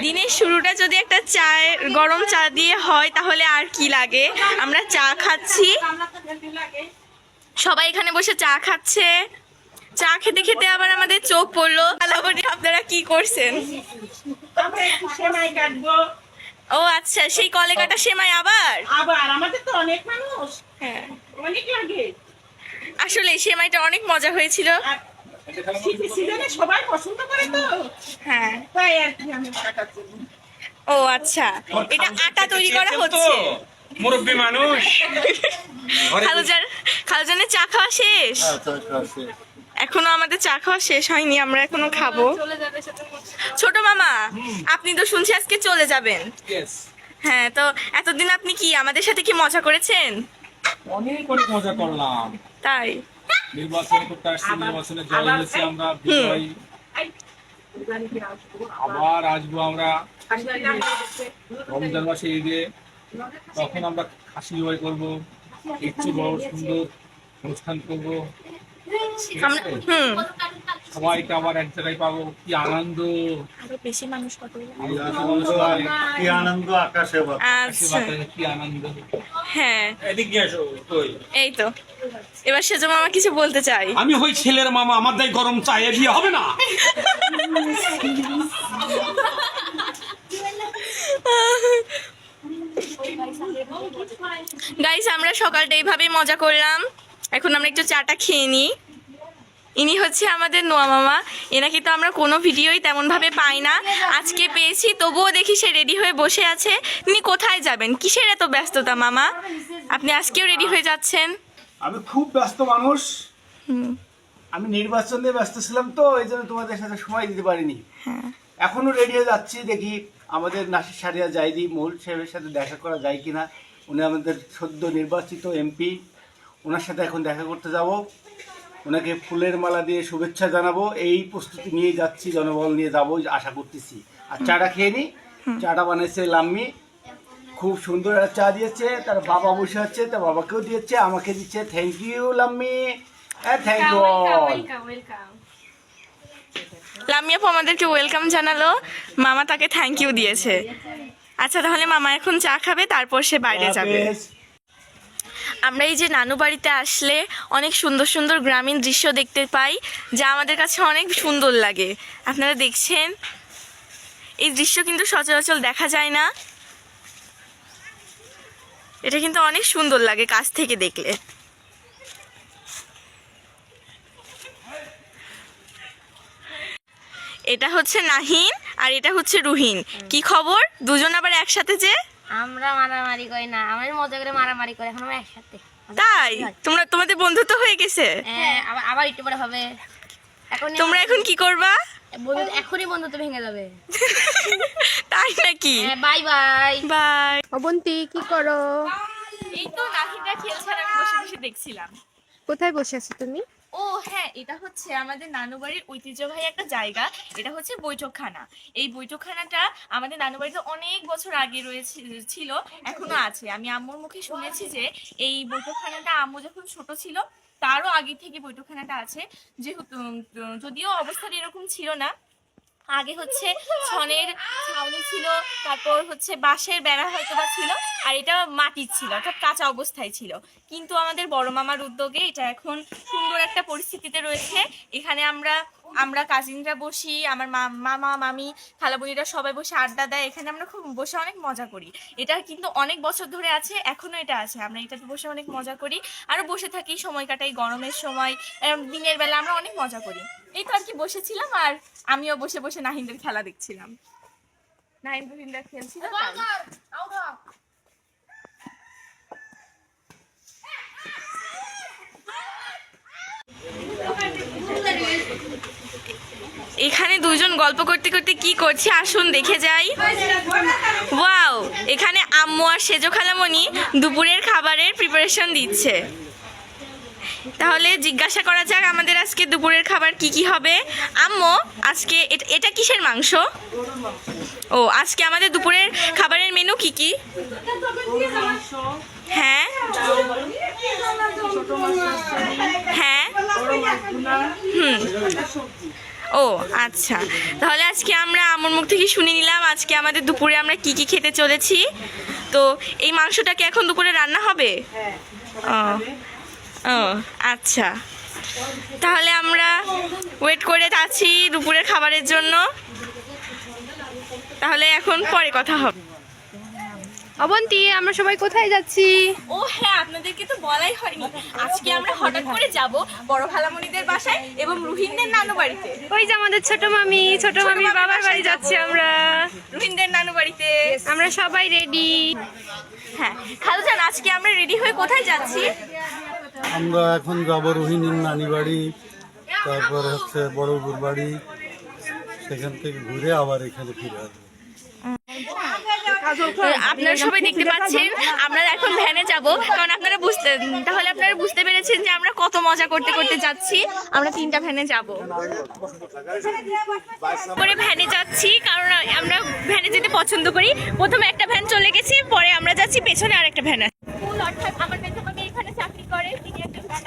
দিনের শুরুটা যদি একটা চায়ের গরম চা দিয়ে হয় তাহলে আর কি লাগে। আমরা চা খাচ্ছি, সবাই এখানে বসে চা খাচ্ছে। চা খেতে খেতে আবার আমাদের চোখ পড়লো। আপনারা কি করছেন? ও আচ্ছা, সেই কলে কাটা সেমাই আবার আমাদের তো অনেক মানুষ, হ্যাঁ অনেক লাগে। আসলে সেমাইটা অনেক মজা হয়েছিল। সিজনে সবাই পছন্দ করে তো, হ্যাঁ তাই আর কি আমি কাটাচ্ছি। ও আচ্ছা, এটা আটা তৈরি করা হচ্ছে। মুরব্বী মানুষ খালুজানের চা খাওয়া শেষ? এখনো আমাদের চা খাওয়া শেষ হয়নি, আমরা এখনো খাবো। ছোট মামা, আপনি তো শুনছি আজকে চলে যাবেন। হ্যাঁ, তো এতদিন আপনি কি আমাদের সাথে কি মজা করেছেন? অনেক অনেক মজা করলাম। তাই নির্বাচন করতে আসছি, নির্বাচনে জয় হয়েছি আমরা, বিজয়ী। আবার আসবো আমরা রমজান মাসে ঈদে, তখন আমরা খাসি জবাই করবো, এর চেয়ে বড় সুন্দর অনুষ্ঠান করবো। সবাইকে আবার এক জায়গায় পাবো, কি আনন্দ। বেশি মানুষ কত কি আনন্দ আকাশে আচ্ছা, কি আনন্দ। হ্যাঁ এদিকে আসো। এই তো এবার সেজন্য মামা কিছু বলতে চাই। আমি হই ছেলের মামা, আমার দায় গরম চায়ে বিয়ে হবে না। গাইস, আমরা সকালটা এইভাবেই মজা করলাম। এখন আমরা একটু চাটা খেয়ে নিই। ইনি হচ্ছে আমাদের নোয়া মামা। এনাকে তো আমরা কোনো ভিডিওই তেমনভাবে পাই না, আজকে পেয়েছি। তবুও দেখি সে রেডি হয়ে বসে আছে। তিনি কোথায় যাবেন? কিসের এত ব্যস্ততা মামা? আপনি আজকেও রেডি হয়ে যাচ্ছেন? আমি খুব ব্যস্ত মানুষ। আমি নির্বাচন নিয়ে ব্যস্ত ছিলাম, তো এই জন্য তোমাদের সাথে সময় দিতে পারিনি। এখনো রেডি হয়ে যাচ্ছি, দেখি আমাদের নাসির সারিয়া জাইদি মূল সাহেবের সাথে দেখা করা যায় কিনা। উনি আমাদের সদ্য নির্বাচিত এমপি, ওনার সাথে এখন দেখা করতে যাব। ওনাকে ফুলের মালা দিয়ে শুভেচ্ছা জানাবো, এই প্রস্তুতি নিয়ে যাচ্ছি, জনবল নিয়ে যাবো আশা করতেছি। আর চাটা খেয়ে নিই। চাটা বানিয়েছে লাম্মি, খুব সুন্দর একটা চা দিয়েছে। তার বাবা বসে আছে, তার বাবাকেও দিয়েছে, আমাকে দিচ্ছে। Thank you Lammi, thank you. Lamia আপু আমাদেরকে ওয়েলকাম জানালো, মামা তাকে থ্যাংক ইউ দিয়েছে। আচ্ছা, তাহলে মামা এখন চা খাবে, তারপর সে বাইরে যাবে। আমরা এই যে নানু বাড়িতে আসলে অনেক সুন্দর সুন্দর গ্রামীণ দৃশ্য দেখতে পাই, যা আমাদের কাছে অনেক সুন্দর লাগে। আপনারা দেখছেন, এই দৃশ্য কিন্তু সচরাচর দেখা যায় না। এটা কিন্তু অনেক সুন্দর লাগে কাছ থেকে দেখলে। এটা হচ্ছে নাহিন আর এটা হচ্ছে রুহিন। কি খবর দুজন আবার একসাথে যে? আমরা মারামারি করি না, আমার মজা করে মারামারি করে, এখন আমরা একসাথে। তাই তোমাদের বন্ধুত্ব হয়ে গেছে? হ্যাঁ, আবার একটু পরে হবে। এখন তোমরা এখন কি করবা? এখনই বন্ধুত্ব ভেঙে যাবে। তাই নাকি? Bye bye bye. অবন্তী, কি করো? এই তো নাহিনরা খেলছে আর আমি বসে বসে দেখছিলাম। কোথায় বসে আছো তুমি? ও হ্যাঁ, এটা হচ্ছে আমাদের নানু বাড়ির ঐতিহ্যবাহী একটা জায়গা। এটা হচ্ছে বৈঠকখানা। এই বৈঠকখানাটা আমাদের নানু বাড়িতে অনেক বছর আগে ছিল, এখনো আছে। আমি আম্মুর মুখে শুনেছি যে এই বৈঠকখানাটা আম্মু যখন ছোট ছিল তারও আগে থেকে বৈঠকখানাটা আছে। যেহেতু যদিও অবস্থাটা এরকম ছিল না, আগে হচ্ছে ছনের ছাউনি ছিল, তারপর হচ্ছে বাঁশের বেড়া হয়তো বা ছিল, আর এটা মাটির ছিল, অর্থাৎ কাঁচা অবস্থায় ছিল। কিন্তু আমাদের বড় মামার উদ্যোগে এটা এখন সুন্দর একটা পরিস্থিতিতে রয়েছে। এখানে আমরা কাজিনরা বসি, আমার মামা মামি খালা বোনেরা সবাই বসে আড্ডা দেয়। এখানে আমরা খুব বসে অনেক মজা করি। এটা কিন্তু অনেক বছর ধরে আছে, এখনো এটা আছে। আমরা এটাতে বসে অনেক মজা করি, আরও বসে থাকি, সময় কাটাই। গরমের সময়, দিনের বেলা আমরা অনেক মজা করি। এই তো আর কি, বসেছিলাম আর আমিও বসে বসে নাহিনদের খেলা দেখছিলাম। নাহিনদের খেলছিল। এখানে দুজন গল্প করতে করতে কি করছে আসুন দেখে যাই। ওয়াও, এখানে আম্মু আর সেজো খালামণি দুপুরের খাবারের প্রিপারেশন দিচ্ছে। তাহলে জিজ্ঞাসা করা যাক আমাদের আজকে দুপুরের খাবার কি কি হবে। আম্মু, আজকে এটা কিসের মাংস? ও, আজকে আমাদের দুপুরের খাবারের মেনু কি কি? হ্যাঁ হ্যাঁ, ও আচ্ছা, তাহলে আজকে আমরা আমার মুখ থেকে শুনে নিলাম আজকে আমাদের দুপুরে আমরা কি কি খেতে চলেছি। তো এই মাংসটা কি এখন দুপুরে রান্না হবে? ও ও আচ্ছা, তাহলে আমরা ওয়েট করে আছি দুপুরের খাবারের জন্য। তাহলে এখন পরে কথা হবে। অবন্তী, আমরা সবাই কোথায় যাচ্ছি? ও হ্যাঁ, আপনাদেরকে তো বলাই হয়নি, আজকে আমরা হঠাৎ করে যাব বড় খালামণিদের বাসায় এবং রুহিনদের নানু বাড়িতে। ওই যে আমাদের ছোট মামির বাবার বাড়ি যাচ্ছি আমরা। রুহিনদের নানু বাড়িতে আমরা সবাই রেডি। হ্যাঁ খালুজান, আজকে আমরা রেডি হয়ে কোথায় যাচ্ছি? আমরা এখন যাবো রোহিণীর নানি বাড়ি, তারপরে হচ্ছে বড়বুর বাড়ি, সেখান থেকে ঘুরে আবার এখানে ফিরে আসবো। আপনারা সবাই দেখতে পাচ্ছেন আমরা এখন ভ্যানে যাব, কারণ আপনারা বুঝতে পেরেছেন যে আমরা কত মজা করতে করতে যাচ্ছি। আমরা 3টা ভ্যানে যাব, করে ভ্যানে যাচ্ছি কারণ আমরা ভ্যানে যেতে পছন্দ করি। প্রথমে একটা ভ্যান চলে গেছি, পরে আমরা যাচ্ছি পেছনে আরেকটা ভ্যান আছে। অর্থাৎ আমার মেজমামি এখানে চাকরি করে, তিনি একটা ভ্যান।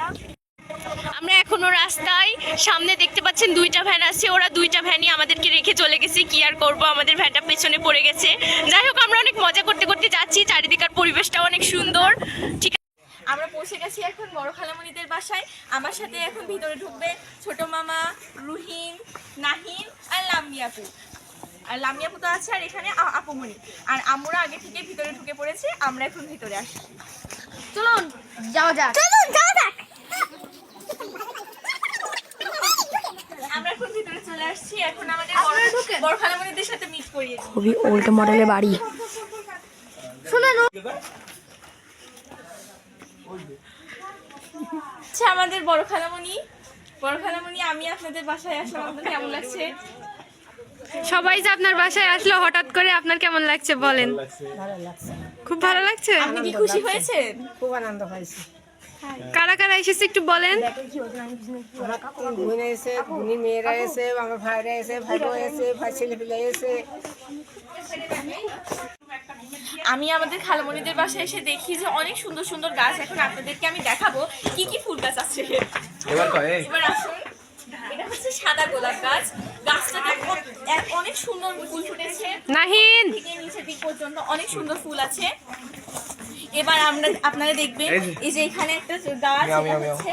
আমরা এখনো রাস্তায়, সামনে দেখতে পাচ্ছেন 2টা ভ্যান আছে, ওরা 2টা ভ্যানই আমাদেরকে রেখে চলে গেছে। কি আর করবো, আমাদের ভ্যানটা পেছনে পড়ে গেছে। যাই হোক, আমরা অনেক মজা করতে করতে যাচ্ছি, চারিদিকের পরিবেশটা অনেক সুন্দর। ঠিক আছে, আমরা পৌঁছে গেছি এখন বড় খালামণিদের বাসায়। আমার সাথে এখন ভিতরে ঢুকবে ছোট মামা, রুহিন, নাহিন আর লামিয়াপু। আর লামিয়াপু তো আছে, আর এখানে আপুমণি। আর আমরা আগে থেকে ভিতরে ঢুকে পড়েছি, আমরা এখন ভিতরে আসি। চলুন যাওয়া যাক। আমরা এখন ভিতরে চলে আসছি। এখন আমাদের বড় খালামণিদের সাথে মিট করিয়েছি। খুবই ওল্ড মডেলের বাড়ি। আচ্ছা, আমাদের বড় খালামণি, আমি আপনাদের বাসায় আসলাম, আপনার কেমন লাগছে? সবাই যে আপনার বাসায় আসলো হঠাৎ করে, আপনার কেমন লাগছে বলেন? খুব ভালো লাগছে। আপনি কি খুশি হয়েছেন? খুব আনন্দ হয়েছে। কারা কারা এসেছে একটু বলেন। বোন এসে, বোনি মেয়েরা এসে, আমার ভাইরা এসে, ভাইও এসে, ভাই ছেলেপিলে এসে। আমি আমাদের খালামণিদের বাসায় এসে দেখি যে অনেক সুন্দর সুন্দর গাছ। এখন আপনাদেরকে আমি দেখাবো কি কি ফুল গাছ আছে। এবার আসুন, এটা হচ্ছে সাদা গোলাপ গাছ। গাছটাতে অনেক সুন্দর ফুল ফুটেছে, নাহিন, থেকে নিচের দিক পর্যন্ত অনেক সুন্দর ফুল আছে। এবার আপনারা দেখবেন এই যে এখানে একটা গাছ, এটা হচ্ছে,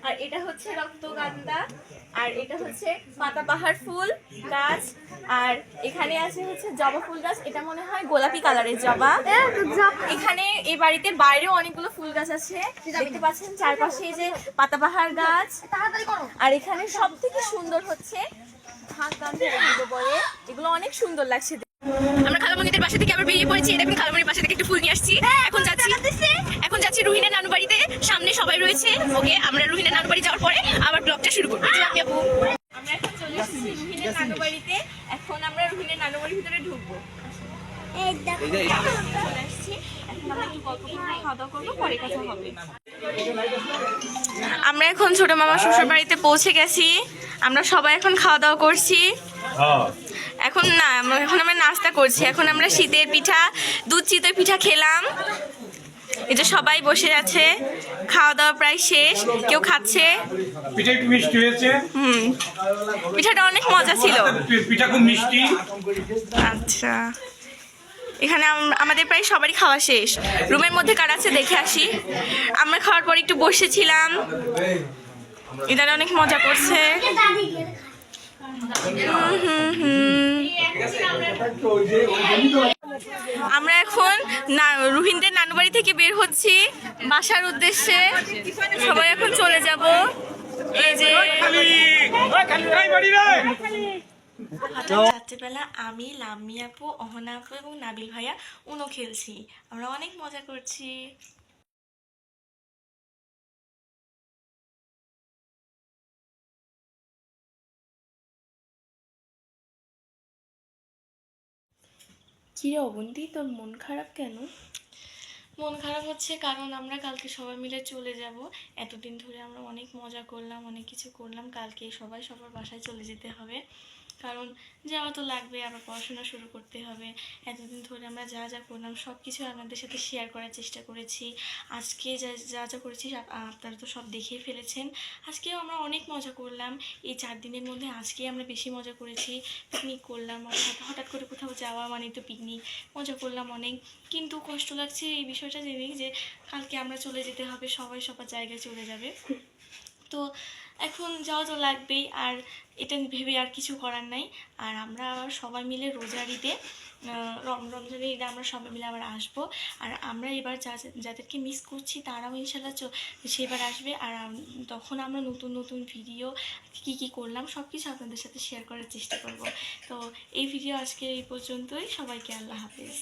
আর এটা হচ্ছে রক্তগন্ধা, আর এটা হচ্ছে পাতাবাহার ফুল গাছ, আর এখানে আছে হচ্ছে জবা ফুল গাছ। এটা মনে হয় গোলাপি কালারের জবা। এখানে এই বাড়িতে বাইরেও অনেকগুলো ফুল গাছ আছে, দেখতে পাচ্ছেন চারপাশে এই যে পাতাবাহার গাছ। আর এখানে সব থেকে সুন্দর হচ্ছে এগুলো অনেক সুন্দর লাগছে। আমরা খালামণিদের বাসা থেকে আবার বেরিয়ে পড়েছি। দেখুন, খালামণির বাসা থেকে একটু ফুল নিয়ে আসছি। এখন যাচ্ছি রুহিনের নানু বাড়িতে। সামনে সবাই রয়েছে। ওকে, আমরা রুহিনের নানু বাড়ি যাওয়ার পরে আবার ব্লগটা শুরু করবো। আমরা এখন চলে এসেছি রুহিনের নানু বাড়িতে। এখন আমরা রুহিনের নানু বাড়ির ভিতরে ঢুকবো। চলে আসছি, এখন আমরা একটু গল্প করবো, খাওয়া দাওয়া করবো, পরে কথা হবে। আমরা এখন ছোট মামা শ্বশুর বাড়িতে পৌঁছে গেছি। আমরা সবাই এখন খাওয়া দাওয়া করছি। এখন আমরা নাস্তা করছি। এখন আমরা শীতের পিঠা, দুধ চিতই পিঠা খেলাম। এই যে সবাই বসে আছে, খাওয়া দাওয়া প্রায় শেষ, কেউ খাচ্ছে। পিঠা একটু মিষ্টি হয়েছে। পিঠাটা অনেক মজা ছিল। পিঠা খুব মিষ্টি। আচ্ছা, এখানে আমাদের প্রায় সবারই খাওয়া শেষ। রুমের মধ্যে কার আছে দেখে আসি। আমরা খাওয়ার পর একটু বসেছিলাম, এটারে অনেক মজা করছে। আমরা এখন রুহিনদের নানু বাড়ি থেকে বের হচ্ছি বাসার উদ্দেশ্যে। সবাই এখন চলে যাব। এই যে রাত্রিবেলা আমি, লাম্মি আপু, অহনা আপু এবং নাবিল ভাইয়া উনো খেলছি। আমরা অনেক মজা করছি। কিরে অবন্তী, তোর মন খারাপ কেন? মন খারাপ হচ্ছে কারণ আমরা কালকে সবাই মিলে চলে যাব। এতদিন ধরে আমরা অনেক মজা করলাম, অনেক কিছু করলাম। কালকে সবাই সবার বাসায় চলে যেতে হবে। কারণ যাওয়া তো লাগবে, আবার পড়াশোনা শুরু করতে হবে। এতদিন ধরে আমরা যা যা করলাম সব কিছু আপনাদের সাথে শেয়ার করার চেষ্টা করেছি। আজকে যা যা যা করেছি আপনারা তো সব দেখেই ফেলেছেন। আজকেও আমরা অনেক মজা করলাম। এই 4 দিনের মধ্যে আজকে আমরা বেশি মজা করেছি। পিকনিক করলাম, হঠাৎ করে কোথাও যাওয়া মানে তো পিকনিক, মজা করলাম অনেক। কিন্তু কষ্ট লাগছে এই বিষয়টা জেনে যে কালকে আমরা চলে যেতে হবে, সবাই সবার জায়গায় চলে যাবে। তো এখন যাওয়া তো লাগবেই, আর এটা ভেবে আর কিছু করার নাই। আর আমরা আবার সবাই মিলে রোজার ঈদে রমজানের ঈদে আমরা সবাই মিলে আবার আসবো। আর আমরা এবার যাদেরকে মিস করছি তারাও ইনশাল্লাহ সেবার আসবে। আর তখন আমরা নতুন নতুন ভিডিও কী কী করলাম সব কিছু আপনাদের সাথে শেয়ার করার চেষ্টা করব। তো এই ভিডিও আজকে এই পর্যন্তই। সবাইকে আল্লাহ হাফেজ।